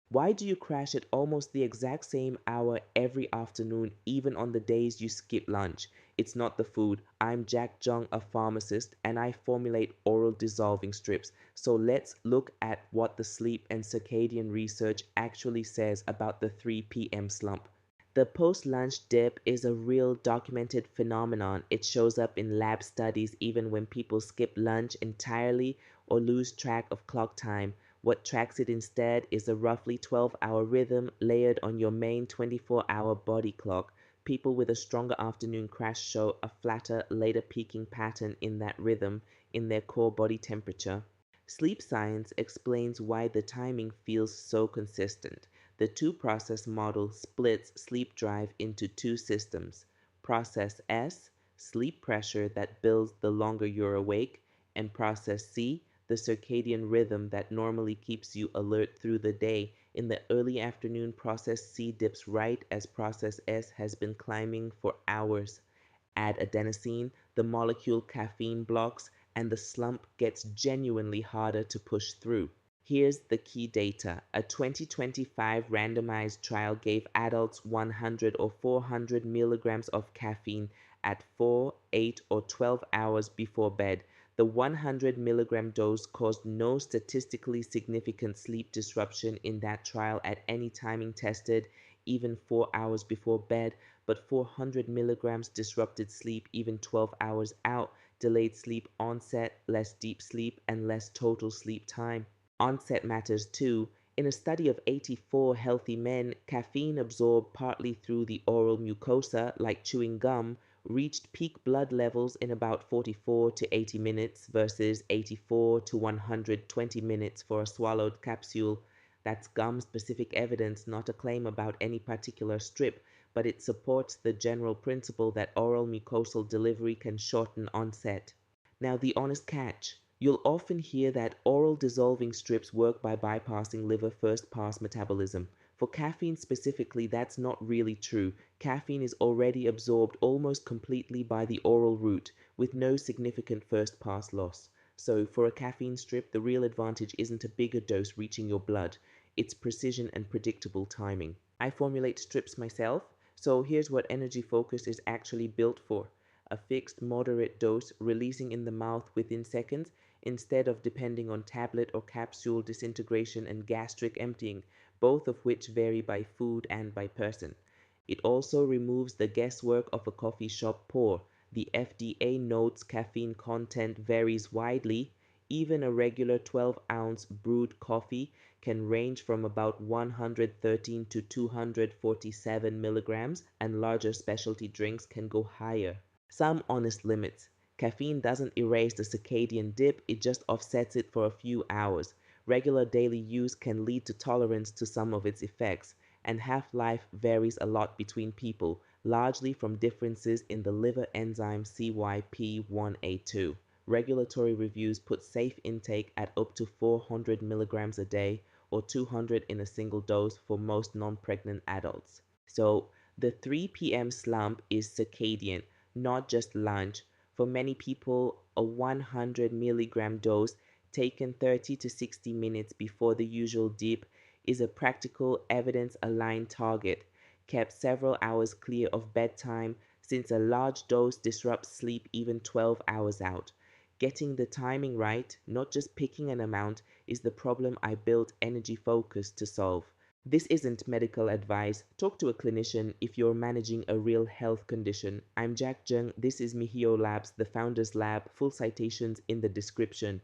Why do you crash at almost the exact same hour every afternoon, even on the days you skip lunch? It's not the food. I'm Jack Zheng, a pharmacist, and I formulate oral dissolving strips. So let's look at what the sleep and circadian research actually says about the 3 p.m. slump. The post-lunch dip is a real documented phenomenon. It shows up in lab studies even when people skip lunch entirely or lose track of clock time. What tracks it instead is a roughly 12-hour rhythm layered on your main 24-hour body clock. People with a stronger afternoon crash show a flatter, later peaking pattern in that rhythm in their core body temperature. Sleep science explains why the timing feels so consistent. The two-process model splits sleep drive into two systems. Process S, sleep pressure that builds the longer you're awake, and process C, the circadian rhythm that normally keeps you alert through the day. In the early afternoon, process C dips right as process S has been climbing for hours. Add adenosine, the molecule caffeine blocks, and the slump gets genuinely harder to push through. Here's the key data. A 2025 randomized trial gave adults 100 or 400 milligrams of caffeine at 4, 8, or 12 hours before bed. The 100 milligram dose caused no statistically significant sleep disruption in that trial at any timing tested, even 4 hours before bed, but 400 milligrams disrupted sleep even 12 hours out, delayed sleep onset, less deep sleep, and less total sleep time. Onset matters too. In a study of 84 healthy men, caffeine absorbed partly through the oral mucosa, like chewing gum, reached peak blood levels in about 44 to 80 minutes versus 84 to 120 minutes for a swallowed capsule. That's gum-specific evidence, not a claim about any particular strip, but it supports the general principle that oral mucosal delivery can shorten onset. Now, the honest catch. You'll often hear that oral dissolving strips work by bypassing liver first pass metabolism. For caffeine specifically, that's not really true. Caffeine is already absorbed almost completely by the oral route, with no significant first pass loss. So, for a caffeine strip, the real advantage isn't a bigger dose reaching your blood, it's precision and predictable timing. I formulate strips myself, so here's what Energy Focus is actually built for: a fixed moderate dose releasing in the mouth within seconds instead of depending on tablet or capsule disintegration and gastric emptying, both of which vary by food and by person. It also removes the guesswork of a coffee shop pour. The FDA notes caffeine content varies widely. Even a regular 12-ounce brewed coffee can range from about 113 to 247 milligrams, and larger specialty drinks can go higher. Some honest limits. Caffeine doesn't erase the circadian dip, it just offsets it for a few hours. Regular daily use can lead to tolerance to some of its effects, and half-life varies a lot between people, largely from differences in the liver enzyme CYP1A2. Regulatory reviews put safe intake at up to 400 milligrams a day or 200 in a single dose for most non-pregnant adults. So, the 3 p.m. slump is circadian, not just lunch. For many people, a 100 milligram dose taken 30 to 60 minutes before the usual dip is a practical, evidence-aligned target, kept several hours clear of bedtime since a large dose disrupts sleep even 12 hours out. Getting the timing right, not just picking an amount, is the problem I built Energy Focus to solve. This isn't medical advice. Talk to a clinician if you're managing a real health condition. I'm Jack Zheng. This is MIHIYOLABS, the Founders Lab. Full citations in the description.